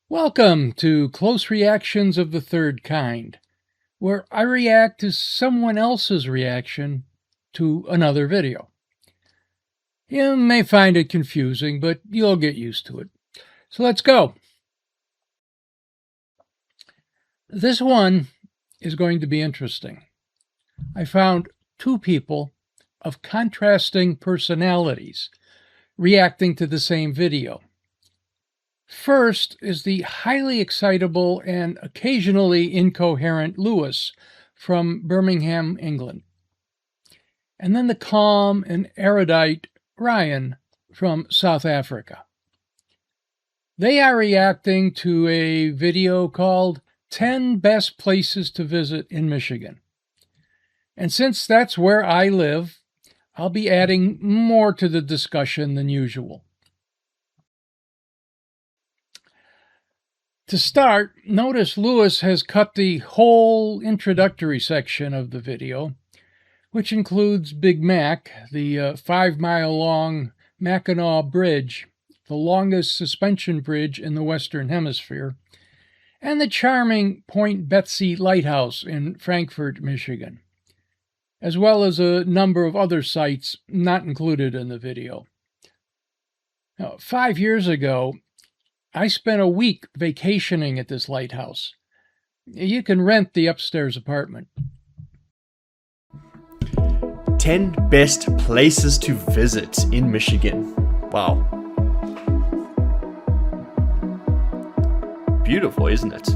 Welcome to Close Reactions of the Third Kind, where I react to someone else's reaction to another video. You may find it confusing, but you'll get used to it. So let's go. This one is going to be interesting. I found two people of contrasting personalities reacting to the same video. First is the highly excitable and occasionally incoherent Lewis from Birmingham, England. And then the calm and erudite Ryan from South Africa. They are reacting to a video called 10 Best Places to Visit in Michigan. And since that's where I live, I'll be adding more to the discussion than usual. To start, notice Lewis has cut the whole introductory section of the video, which includes Big Mac, the 5-mile-long Mackinac Bridge, the longest suspension bridge in the Western Hemisphere, and the charming Point Betsy Lighthouse in Frankfort, Michigan, as well as a number of other sites not included in the video. Now, 5 years ago, I spent a week vacationing at this lighthouse. You can rent the upstairs apartment. 10 best places to visit in Michigan. Wow. Beautiful, isn't it?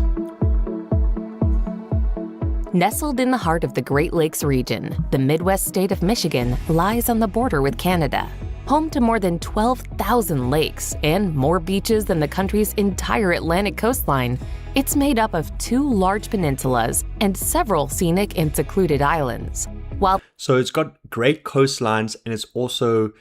Nestled in the heart of the Great Lakes region, the Midwest state of Michigan lies on the border with Canada. Home to more than 12,000 lakes and more beaches than the country's entire Atlantic coastline, it's made up of 2 large peninsulas and several scenic and secluded islands. So it's got great coastlines and it's also,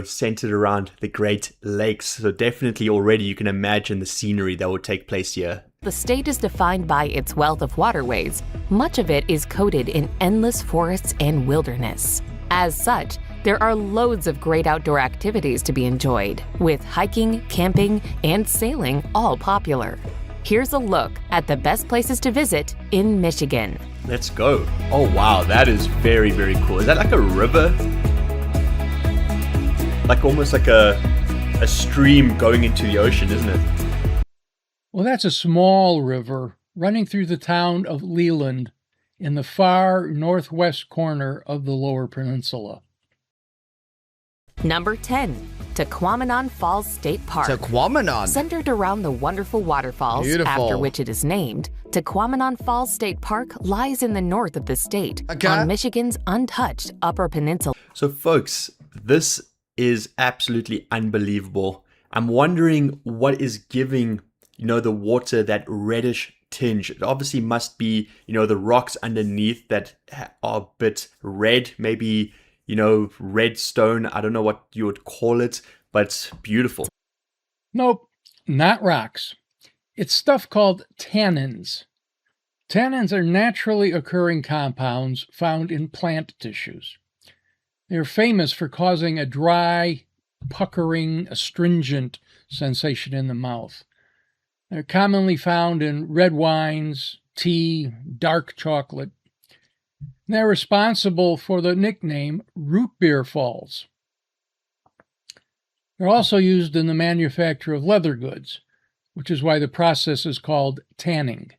centered around the Great Lakes. So definitely already you can imagine the scenery that would take place here. The state is defined by its wealth of waterways. Much of it is coated in endless forests and wilderness. As such, there are loads of great outdoor activities to be enjoyed, with hiking, camping, and sailing all popular. Here's a look at the best places to visit in Michigan. Let's go. Oh wow, that is very, very cool. Is that like a river? Like almost like a stream going into the ocean, isn't it? Well, that's a small river running through the town of Leland in the far northwest corner of the Lower Peninsula. Number 10, Tahquamenon Falls State Park. Tahquamenon. Centered around the wonderful waterfalls, Beautiful. after which it is named, Tahquamenon Falls State Park lies in the north of the state, on Michigan's untouched Upper Peninsula. So folks, this is absolutely unbelievable. I'm wondering what is giving, the water that reddish tinge. It obviously must be, the rocks underneath that are a bit red, maybe red stone. I don't know what you would call it, but beautiful. Nope, not rocks. It's stuff called tannins. Tannins are naturally occurring compounds found in plant tissues. They're famous for causing a dry, puckering, astringent sensation in the mouth. They're commonly found in red wines, tea, dark chocolate. They're responsible for the nickname Root Beer Falls. They're also used in the manufacture of leather goods, which is why the process is called tanning.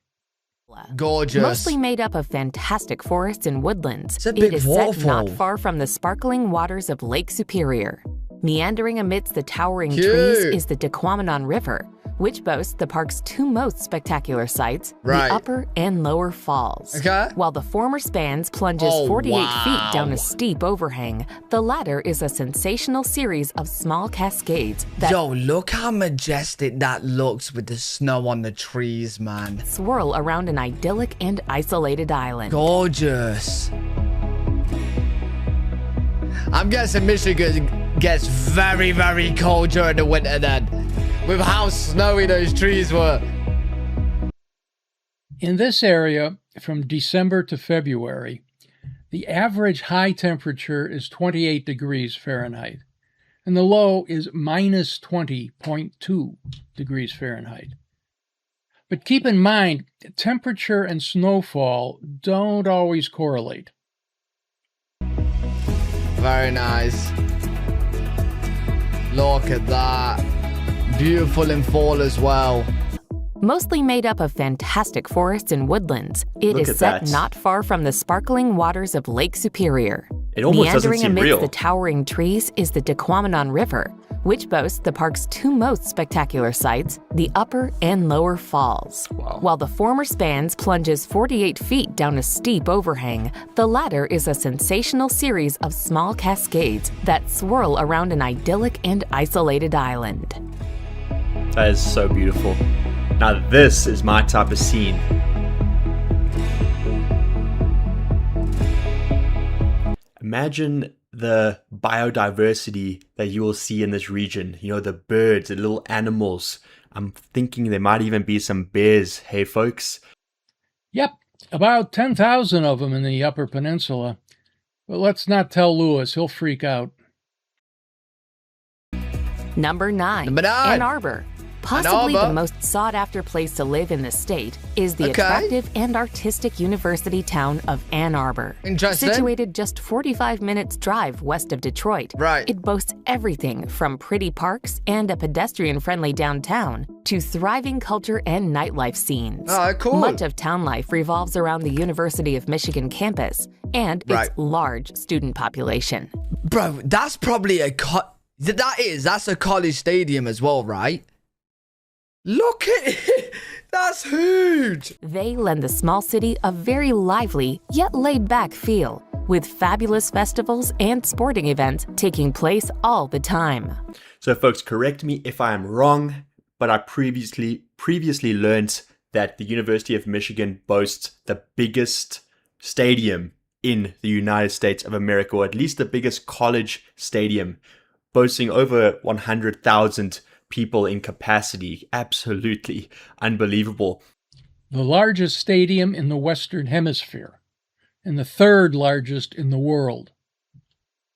Gorgeous. Mostly made up of fantastic forests and woodlands, It's a big it is set waterfall. not far from the sparkling waters of Lake Superior. Meandering amidst the towering Cute. trees is the Tahquamenon River, which boasts the park's 2 most spectacular sites, Right. the Upper and Lower Falls. Okay. While the former plunges Oh, 48 feet down wow. a steep overhang, the latter is a sensational series of small cascades that Yo, look how majestic that looks with the snow on the trees, man. swirl around an idyllic and isolated island. Gorgeous. I'm guessing Michigan gets very, very cold during the winter then, with how snowy those trees were. In this area, from December to February, the average high temperature is 28 degrees Fahrenheit, and the low is minus 20.2 degrees Fahrenheit. But keep in mind, temperature and snowfall don't always correlate. Very nice. Look at that. Beautiful in fall as well. Mostly made up of fantastic forests and woodlands, it Look is at set that. not far from the sparkling waters of Lake Superior. It almost doesn't Meandering seem amidst real. the towering trees is the Dequamenon River, which boasts the park's two most spectacular sights, the Upper and Lower Falls. Wow. While the former spans plunges 48 feet down a steep overhang, the latter is a sensational series of small cascades that swirl around an idyllic and isolated island. That is so beautiful. Now this is my type of scene. Imagine the biodiversity that you will see in this region. You know, the birds, the little animals. I'm thinking there might even be some bears. Hey, folks. Yep, about 10,000 of them in the Upper Peninsula. But let's not tell Lewis, he'll freak out. Number 9. Number 9. Ann Arbor. Possibly Arbor. the most sought-after place to live in the state is the Okay. attractive and artistic university town of Ann Arbor. Interesting. Situated just 45 minutes drive west of Detroit, Right. it boasts everything from pretty parks and a pedestrian-friendly downtown to thriving culture and nightlife scenes. Oh, cool. Much of town life revolves around the University of Michigan campus and Right. its large student population. Bro, that's probably that's a college stadium as well, right? Look at it. That's huge. They lend the small city a very lively yet laid-back feel, with fabulous festivals and sporting events taking place all the time. So folks, correct me if I am wrong, but I previously learned that the University of Michigan boasts the biggest stadium in the United States of America, or at least the biggest college stadium, boasting over 100,000 people in capacity. Absolutely unbelievable. The largest stadium in the Western Hemisphere, and the third largest in the world.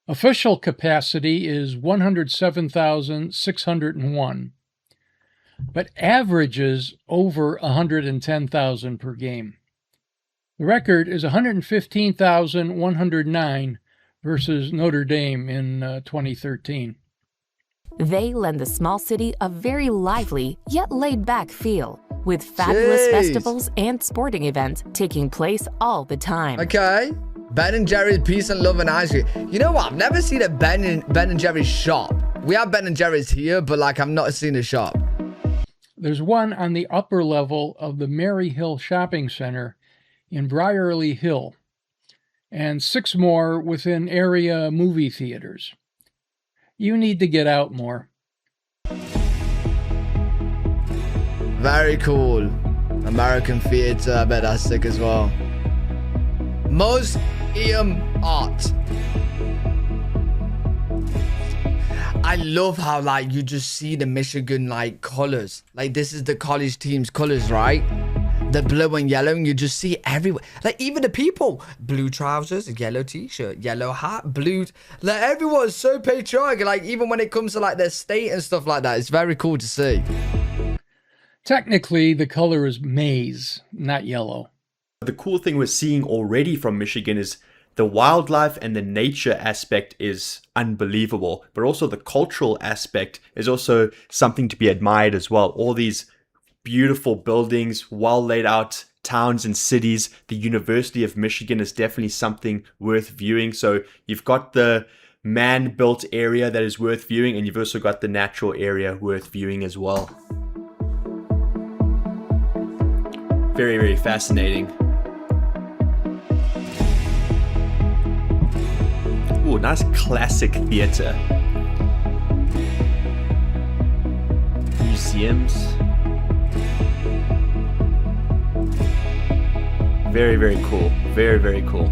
Official capacity is 107,601, but averages over 110,000 per game. The record is 115,109 versus Notre Dame in 2013. They lend the small city a very lively yet laid-back feel, with fabulous Jeez. festivals and sporting events taking place all the time. Okay. Ben and Jerry's Peace and Love and Ice Cream. You know what? I've never seen a Ben and Jerry's shop. We have Ben and Jerry's here, but like I've not seen a shop. There's one on the upper level of the Mary Hill Shopping Center in Brierley Hill, and 6 more within area movie theaters. You need to get out more. Very cool. American theater. I bet that's sick as well. Museum art. I love how like you just see the Michigan like colors. Like this is the college team's colors, right? The blue and yellow, and you just see everywhere. Like even the people, blue trousers, yellow t-shirt, yellow hat, blue. Like everyone's so patriotic. Like even when it comes to like their state and stuff like that, it's very cool to see. Technically, the color is maize, not yellow. The cool thing we're seeing already from Michigan is the wildlife and the nature aspect is unbelievable, but also the cultural aspect is also something to be admired as well. All these beautiful buildings, well laid out towns and cities. The University of Michigan is definitely something worth viewing. So you've got the man-built area that is worth viewing, and you've also got the natural area worth viewing as well. Very, very fascinating. Ooh, nice classic theater. Museums. Very, very cool. Very, very cool.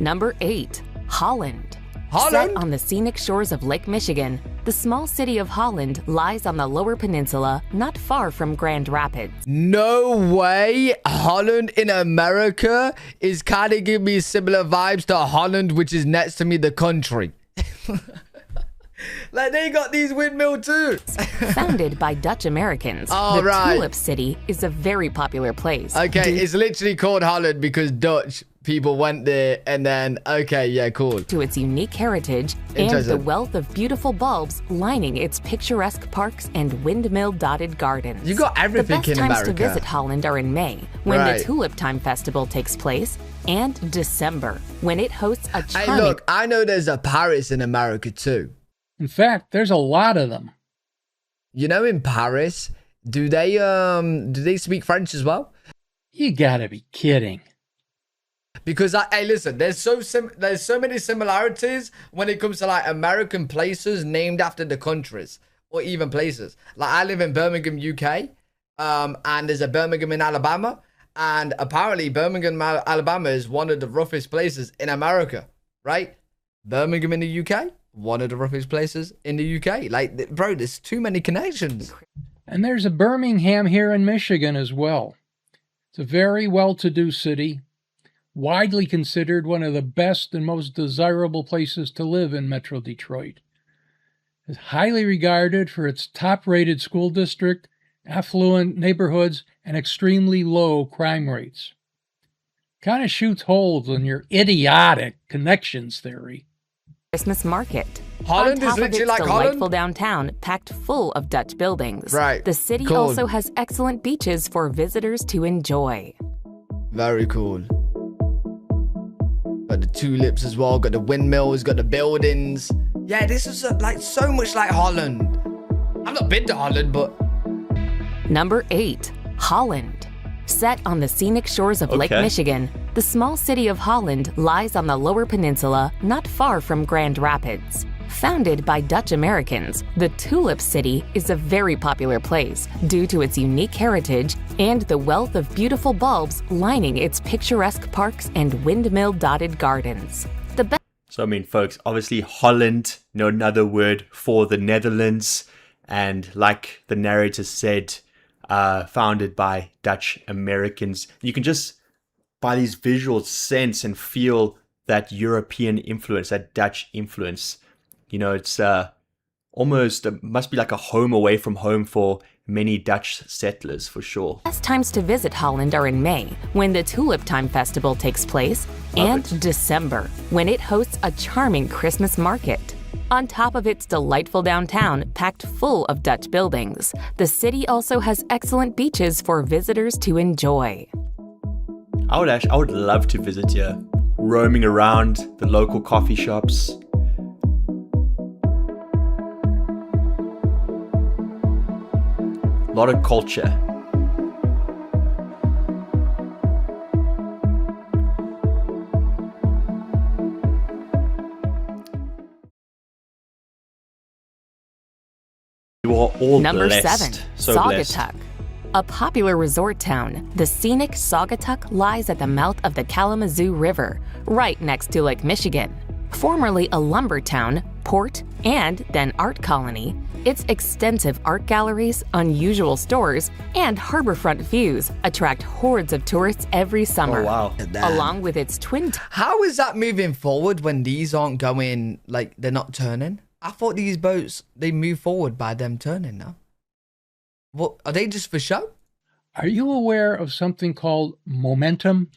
Number 8. Holland. Holland? Set on the scenic shores of Lake Michigan, the small city of Holland lies on the Lower Peninsula, not far from Grand Rapids. No way. Holland in America is kind of giving me similar vibes to Holland, which is next to me, the country. Like they got these windmill too. Founded by Dutch Americans, Oh, the right. Tulip City is a very popular place. Okay, it's literally called Holland because Dutch people went there and then, okay, yeah, cool. To its unique heritage and the Interesting. wealth of beautiful bulbs lining its picturesque parks and windmill-dotted gardens. You got everything The best in times America. to visit Holland are in May, when Right. the Tulip Time Festival takes place, and December, when it hosts a Hey, charming... look, I know there's a Paris in America too. In fact, there's a lot of them. You know, in Paris, do they speak French as well? You gotta be kidding. Because hey, listen, there's so many similarities when it comes to like American places named after the countries or even places. Like I live in Birmingham, UK, and there's a Birmingham in Alabama, and apparently Birmingham, Alabama is one of the roughest places in America, right? Birmingham in the UK, one of the roughest places in the UK. Like, bro, there's too many connections. And there's a Birmingham here in Michigan as well. It's a very well-to-do city, widely considered one of the best and most desirable places to live in Metro Detroit. It's highly regarded for its top-rated school district, affluent neighborhoods, and extremely low crime rates. Kind of shoots holes in your idiotic connections theory. Christmas market. Holland On is top of literally its like delightful Holland? downtown, packed full of Dutch buildings. Right. The city Cool. also has excellent beaches for visitors to enjoy. Very cool. Got the tulips as well, got the windmills, got the buildings. Yeah, this is like so much like Holland. I've not been to Holland, but Number 8. Holland. Set on the scenic shores of Lake Okay. Michigan, the small city of Holland lies on the Lower Peninsula, not far from Grand Rapids. Founded by Dutch Americans, the Tulip City is a very popular place due to its unique heritage and the wealth of beautiful bulbs lining its picturesque parks and windmill-dotted gardens. The best So, I mean, folks, obviously Holland, another word for the Netherlands. And like the narrator said, founded by Dutch Americans. You can just, by these visuals, sense and feel that European influence, that Dutch influence. You know, it's almost, must be like a home away from home for many Dutch settlers, for sure. best times to visit Holland are in May, when the Tulip Time Festival takes place, Love and December, when it hosts a charming Christmas market. On top of its delightful downtown, packed full of Dutch buildings, the city also has excellent beaches for visitors to enjoy. I would love to visit here, roaming around the local coffee shops. A lot of culture. You are all Number blessed. 7. So blessed. Saugatuck. A popular resort town, the scenic Saugatuck lies at the mouth of the Kalamazoo River, right next to Lake Michigan. Formerly a lumber town, port, and then art colony, its extensive art galleries, unusual stores, and harborfront views attract hordes of tourists every summer. Oh, wow. Along with its twin how is that moving forward when these aren't going, like, they're not turning? I thought these boats, they move forward by them turning now. What, are they just for show? Are you aware of something called momentum?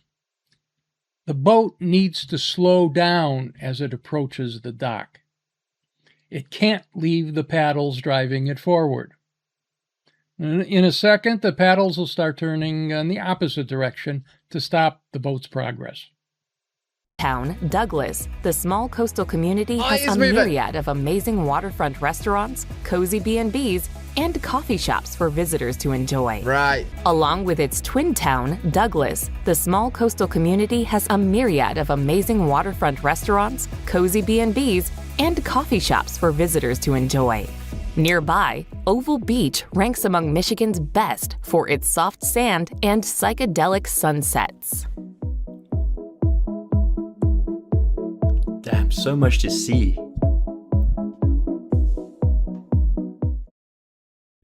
The boat needs to slow down as it approaches the dock. It can't leave the paddles driving it forward. In a second, the paddles will start turning in the opposite direction to stop the boat's progress. town, Douglas, the small coastal community has it's a moving. myriad of amazing waterfront restaurants, cozy B&Bs, and coffee shops for visitors to enjoy. Right. Along with its twin town, Douglas, the small coastal community has a myriad of amazing waterfront restaurants, cozy B&Bs, and coffee shops for visitors to enjoy. Nearby, Oval Beach ranks among Michigan's best for its soft sand and psychedelic sunsets. Damn, so much to see.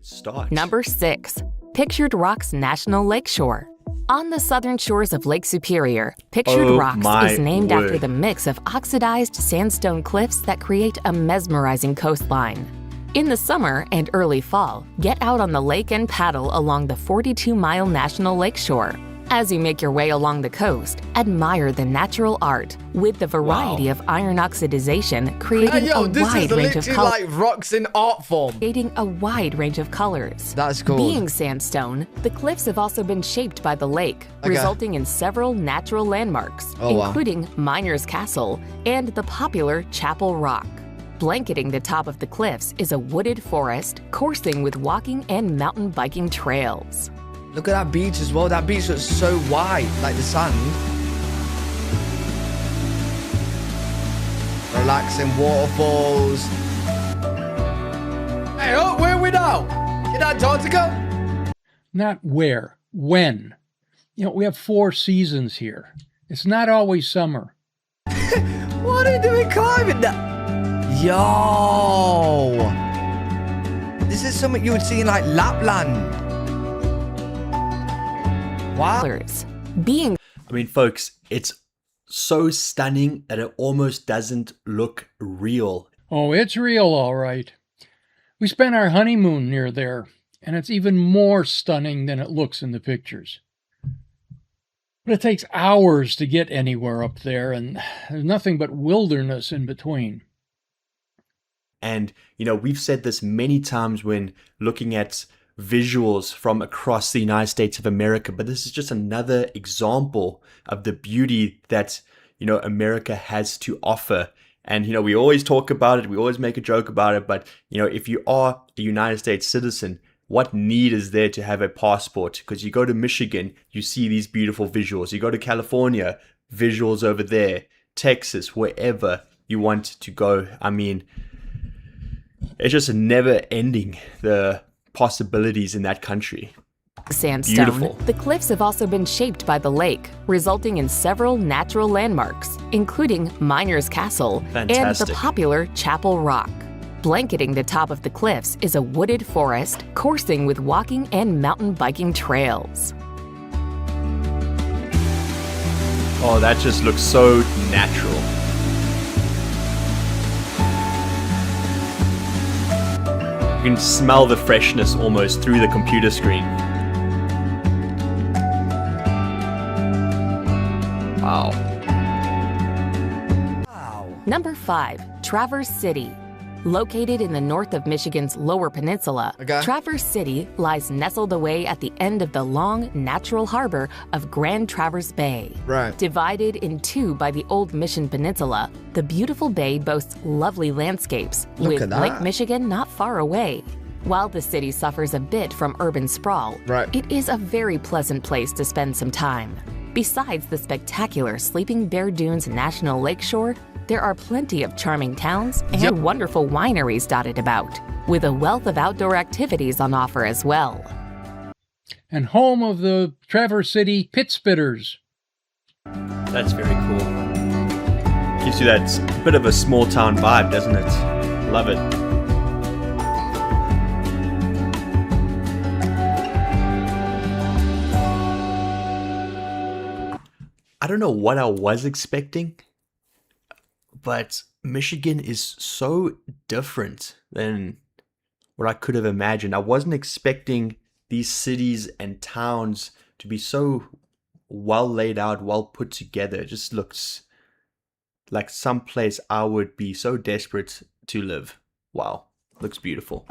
Start. Number 6. Pictured Rocks National Lakeshore. On the southern shores of Lake Superior, Pictured Oh Rocks my is named after word. the mix of oxidized sandstone cliffs that create a mesmerizing coastline. In the summer and early fall, get out on the lake and paddle along the 42-mile National Lakeshore. As you make your way along the coast, admire the natural art with the variety of iron oxidization creating Yo, a this is wide range of literally colors. like rocks in art form. Creating a wide range of colors. That's cool. Being sandstone, the cliffs have also been shaped by the lake, Okay. resulting in several natural landmarks, Oh, wow. including Miners Castle and the popular Chapel Rock. Blanketing the top of the cliffs is a wooded forest coursing with walking and mountain biking trails. Look at that beach as well. That beach looks so white, like the sand. Relaxing waterfalls. Hey, oh, where are we now? In Antarctica? Not where, when. We have 4 seasons here. It's not always summer. What are you doing climbing that? Yo! This is something you would see in like Lapland. Wow. Colors. Being I mean, folks, it's so stunning that it almost doesn't look real. Oh, it's real, all right. We spent our honeymoon near there, and it's even more stunning than it looks in the pictures. But it takes hours to get anywhere up there, and there's nothing but wilderness in between. And, we've said this many times when looking at visuals from across the United States of America, but this is just another example of the beauty that, America has to offer. And, we always talk about it, we always make a joke about it, but, if you are a United States citizen, what need is there to have a passport? Because you go to Michigan, you see these beautiful visuals. You go to California, visuals over there. Texas, wherever you want to go. I mean, it's just never ending, the possibilities in that country. sandstone, Beautiful. the cliffs have also been shaped by the lake, resulting in several natural landmarks, including Miners Castle and Fantastic. the popular Chapel Rock. Blanketing the top of the cliffs is a wooded forest coursing with walking and mountain biking trails. Oh, that just looks so natural. You can smell the freshness almost through the computer screen. Wow. Number 5. Traverse City. Located in the north of Michigan's Lower Peninsula, Okay. Traverse City lies nestled away at the end of the long, natural harbor of Grand Traverse Bay. Right. Divided in two by the Old Mission Peninsula, the beautiful bay boasts lovely landscapes, Look with at that. Lake Michigan not far away. While the city suffers a bit from urban sprawl, Right. it is a very pleasant place to spend some time. Besides the spectacular Sleeping Bear Dunes National Lakeshore, there are plenty of charming towns and Yep. wonderful wineries dotted about, with a wealth of outdoor activities on offer as well. And home of the Traverse City Pit Spitters. That's very cool. Gives you that bit of a small town vibe, doesn't it? Love it. I don't know what I was expecting, but Michigan is so different than what I could have imagined. I wasn't expecting these cities and towns to be so well laid out, well put together. It just looks like some place I would be so desperate to live. Wow, looks beautiful.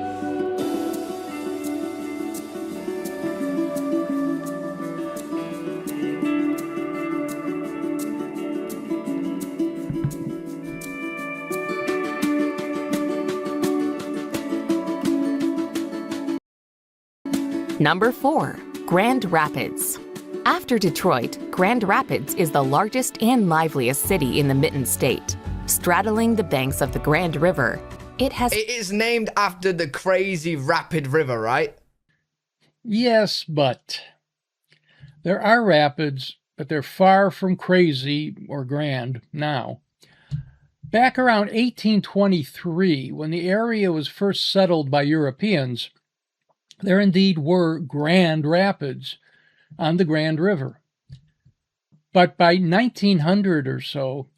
Number 4. Grand Rapids. After Detroit, Grand Rapids is the largest and liveliest city in the Mitten State. Straddling the banks of the Grand River, it has It is named after the crazy rapid river, right? Yes, but there are rapids, but they're far from crazy or grand now. Back around 1823, when the area was first settled by Europeans, there indeed were grand rapids, on the Grand River. But by 1900 or so,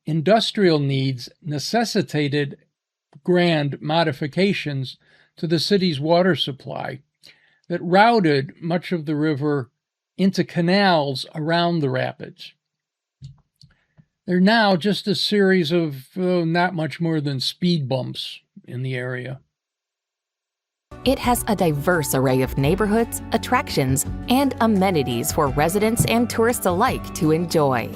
industrial needs necessitated grand modifications to the city's water supply that routed much of the river into canals around the rapids. They're now just a series of not much more than speed bumps in the area. It has a diverse array of neighborhoods, attractions, and amenities for residents and tourists alike to enjoy.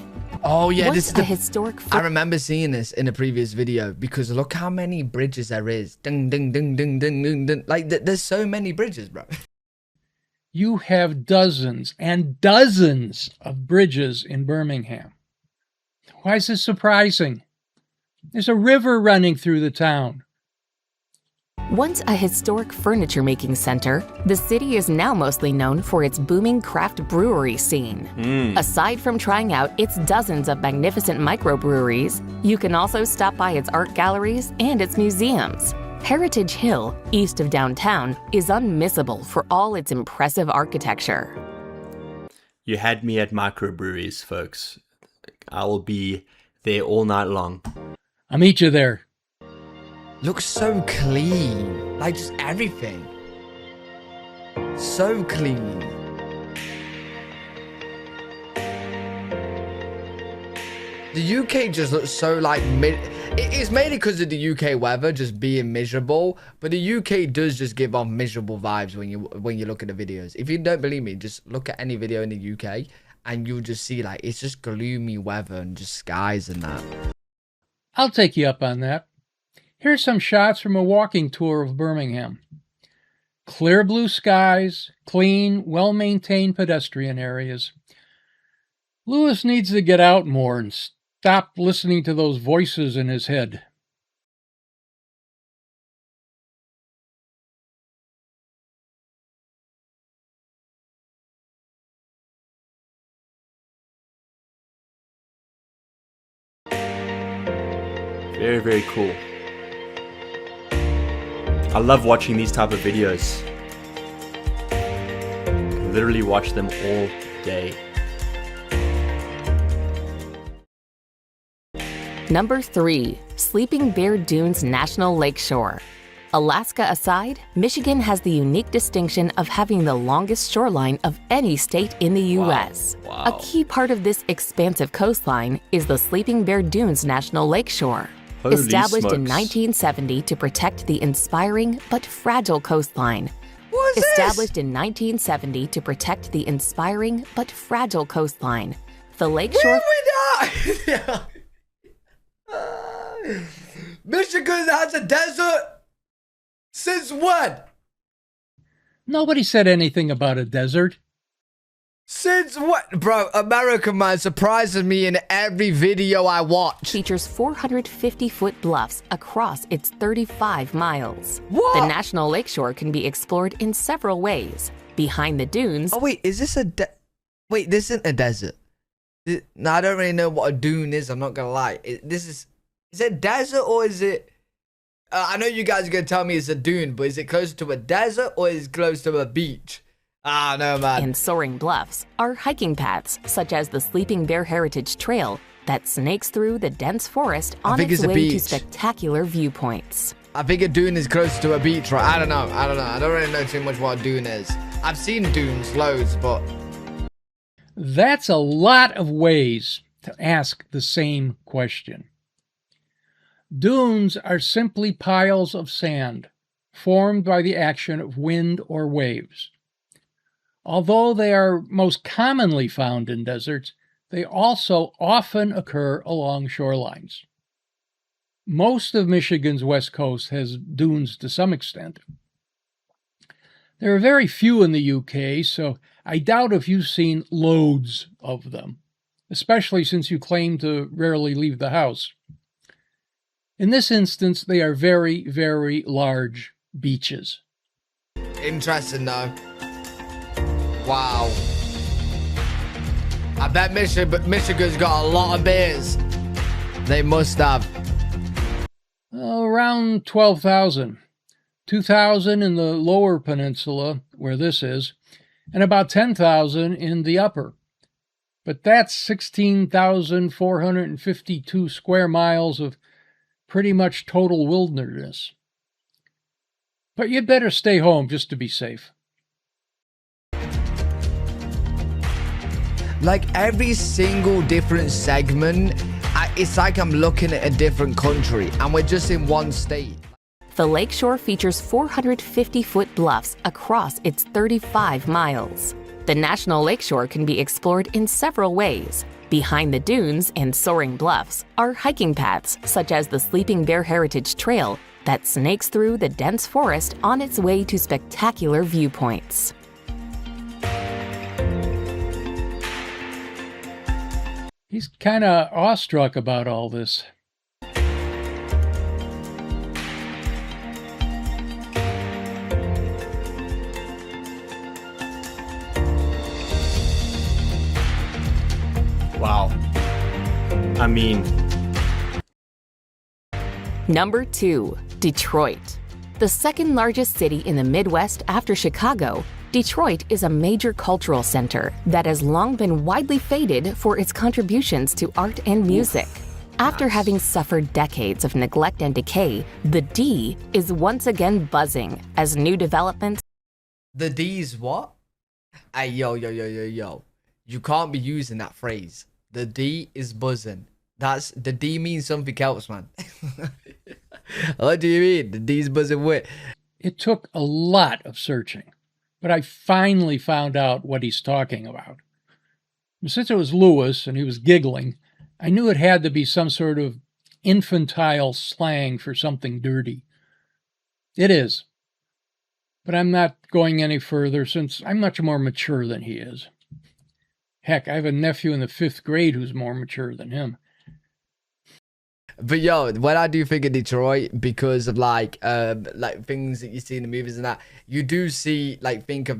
Oh yeah, Once this is a historic I remember seeing this in a previous video because look how many bridges there is. Ding, ding, ding, ding, ding, ding, ding. Like there's so many bridges, bro. You have dozens and dozens of bridges in Birmingham. Why is this surprising? There's a river running through the town. Once a historic furniture-making center, the city is now mostly known for its booming craft brewery scene. Aside from trying out its dozens of magnificent microbreweries, you can also stop by its art galleries and its museums. Heritage Hill, east of downtown, is unmissable for all its impressive architecture. You had me at microbreweries, folks. I will be there all night long. I'll meet you there. Looks so clean. Like just everything. So clean. The UK just looks so like it's mainly because of the UK weather just being miserable, but the UK does just give off miserable vibes when you look at the videos. If you don't believe me, just look at any video in the UK and you'll just see like it's just gloomy weather and just skies and that. I'll take you up on that. Here's some shots from a walking tour of Birmingham. Clear blue skies, clean, well-maintained pedestrian areas. Lewis needs to get out more and stop listening to those voices in his head. Very, very cool. I love watching these type of videos. Literally watch them all day. Number 3. Sleeping Bear Dunes National Lakeshore. Alaska aside, Michigan has the unique distinction of having the longest shoreline of any state in the U.S. Wow. A key part of this expansive coastline is the Sleeping Bear Dunes National Lakeshore. Holy Established in smokes. 1970 to protect the inspiring but fragile coastline. What is Established in 1970 to protect the inspiring but fragile coastline. The lakeshore we not? Michigan has a desert? Since when? Nobody said anything about a desert. Since what? Bro, America man surprises me in every video I watch. features 450-foot bluffs across its 35 miles. What? The National Lakeshore can be explored in several ways. Behind the dunes, Oh wait, is this a wait, this isn't a desert. No, I don't really know what a dune is, I'm not gonna lie. Is it desert or is it... I know you guys are gonna tell me it's a dune, but is it close to a desert or is it close to a beach? Ah, no, man. and soaring bluffs are hiking paths such as the Sleeping Bear Heritage Trail that snakes through the dense forest on think its it's a way to beach. spectacular viewpoints. I think a dune is close to a beach, right? I don't know. I don't really know too much what a dune is. I've seen dunes, loads, but... That's a lot of ways to ask the same question. Dunes are simply piles of sand formed by the action of wind or waves. Although they are most commonly found in deserts, they also often occur along shorelines. Most of Michigan's west coast has dunes to some extent. There are very few in the UK, so I doubt if you've seen loads of them, especially since you claim to rarely leave the house. In this instance, they are very, very large beaches. Interesting, though. Wow. I bet Michigan's got a lot of beers. They must have. Around 12,000. 2,000 in the lower peninsula, where this is, and about 10,000 in the upper. But that's 16,452 square miles of pretty much total wilderness. But you'd better stay home just to be safe. Like every single different segment, it's like I'm looking at a different country and we're just in one state. The lakeshore features 450-foot bluffs across its 35 miles. The National Lakeshore can be explored in several ways. Behind the dunes and soaring bluffs are hiking paths such as the Sleeping Bear Heritage Trail that snakes through the dense forest on its way to spectacular viewpoints. He's kind of awestruck about all this. Wow. I mean, Number 2. Detroit. The second largest city in the Midwest after Chicago, Detroit is a major cultural center that has long been widely feted for its contributions to art and music. After having suffered decades of neglect and decay, the D is once again buzzing as new developments. The D's what? Hey, yo. You can't be using that phrase. The D is buzzing. The D means something else, man. What do you mean? The D's buzzing with? It took a lot of searching, but I finally found out what he's talking about. And since it was Lewis and he was giggling, I knew it had to be some sort of infantile slang for something dirty. It is. But I'm not going any further since I'm much more mature than he is. Heck, I have a nephew in the 5th grade who's more mature than him. But yo, when I do think of Detroit, because of like things that you see in the movies and that, you do see I think of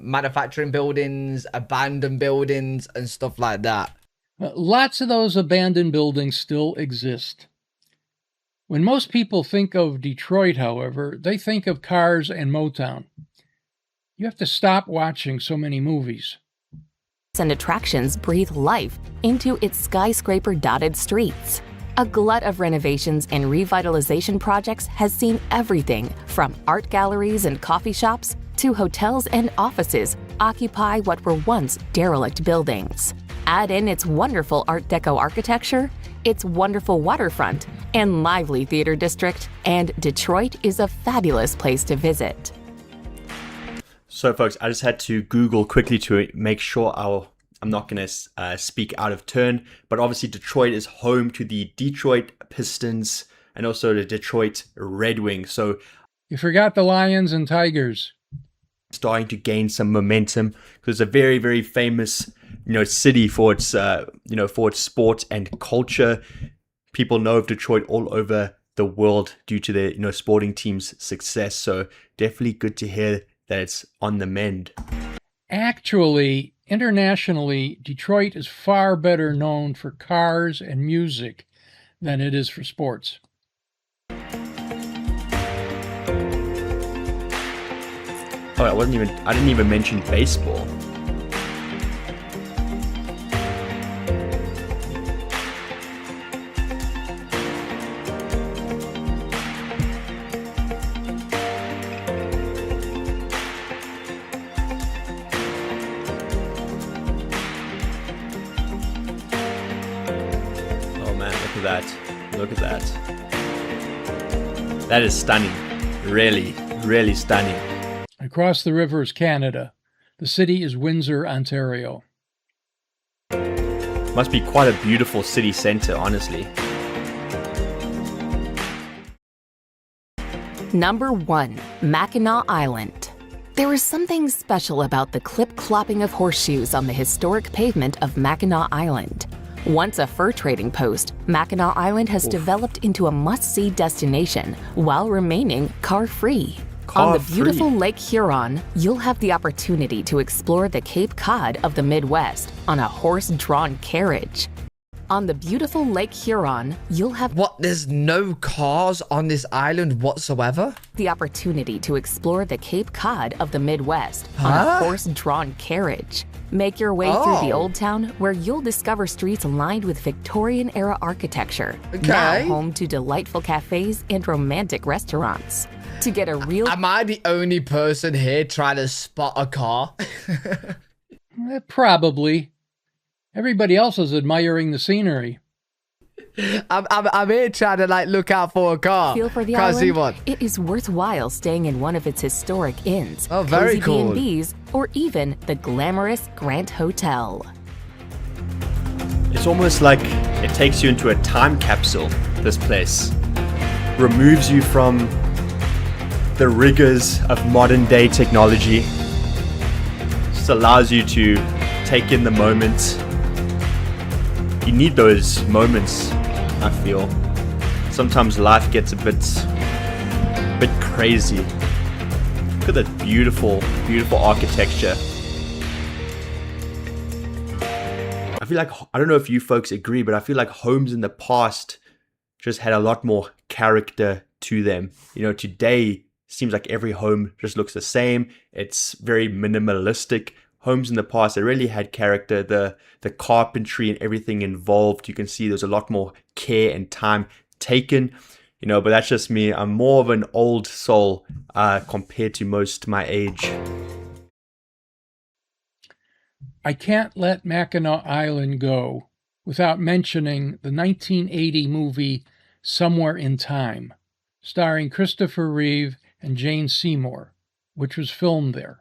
manufacturing buildings, abandoned buildings, and stuff like that. Lots of those abandoned buildings still exist. When most people think of Detroit, however, they think of cars and Motown. You have to stop watching so many movies. And attractions breathe life into its skyscraper-dotted streets. A glut of renovations and revitalization projects has seen everything from art galleries and coffee shops to hotels and offices occupy what were once derelict buildings. Add in its wonderful Art Deco architecture, its wonderful waterfront, and lively theater district, and Detroit is a fabulous place to visit. so folks, I just had to Google quickly to make sure I'm not going to speak out of turn, but obviously Detroit is home to the Detroit Pistons and also the Detroit Red Wings. So You forgot the Lions and Tigers. starting to gain some momentum because it's a very, very famous, city for its, for its sport and culture. People know of Detroit all over the world due to their, sporting team's success. So definitely good to hear that it's on the mend. Actually, internationally, Detroit is far better known for cars and music than it is for sports. Oh, I didn't even mention baseball. Look at that. That is stunning. Really, really stunning. Across the river is Canada. The city is Windsor, Ontario. Must be quite a beautiful city center, honestly. Number 1. Mackinac Island. There is something special about the clip-clopping of horseshoes on the historic pavement of Mackinac Island. Once a fur trading post, Mackinac Island has developed into a must-see destination while remaining car-free. On the beautiful Lake Huron, you'll have the opportunity to explore the Cape Cod of the Midwest on a horse-drawn carriage. On the beautiful Lake Huron, you'll have What? There's no cars on this island whatsoever? the opportunity to explore the Cape Cod of the Midwest on Huh? a horse-drawn carriage. Make your way through the Oh. Old Town, where you'll discover streets lined with Victorian-era architecture. Okay. Now home to delightful cafes and romantic restaurants. To get a real Am I the only person here trying to spot a car? Probably. Everybody else is admiring the scenery. I'm here trying to like look out for a car. feel for the Can't island, see one. it is worthwhile staying in one of its historic inns, Oh, very cozy cool. B&Bs, or even the glamorous Grant Hotel. It's almost like it takes you into a time capsule, this place. Removes you from the rigors of modern day technology. Just allows you to take in the moment. You need those moments, I feel. Sometimes life gets a bit crazy. Look at that beautiful, beautiful architecture. I feel like, I don't know if you folks agree, but I feel like homes in the past just had a lot more character to them. You know, today seems like every home just looks the same. It's very minimalistic. Homes in the past, they really had character. The carpentry and everything involved, you can see there's a lot more care and time taken. You know, but that's just me. I'm more of an old soul compared to most my age. I can't let Mackinac Island go without mentioning the 1980 movie Somewhere in Time, starring Christopher Reeve and Jane Seymour, which was filmed there.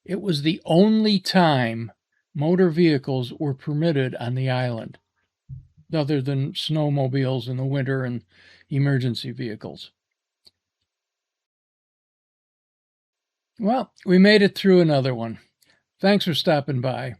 It was the only time motor vehicles were permitted on the island, other than snowmobiles in the winter and emergency vehicles. Well, we made it through another one. Thanks for stopping by.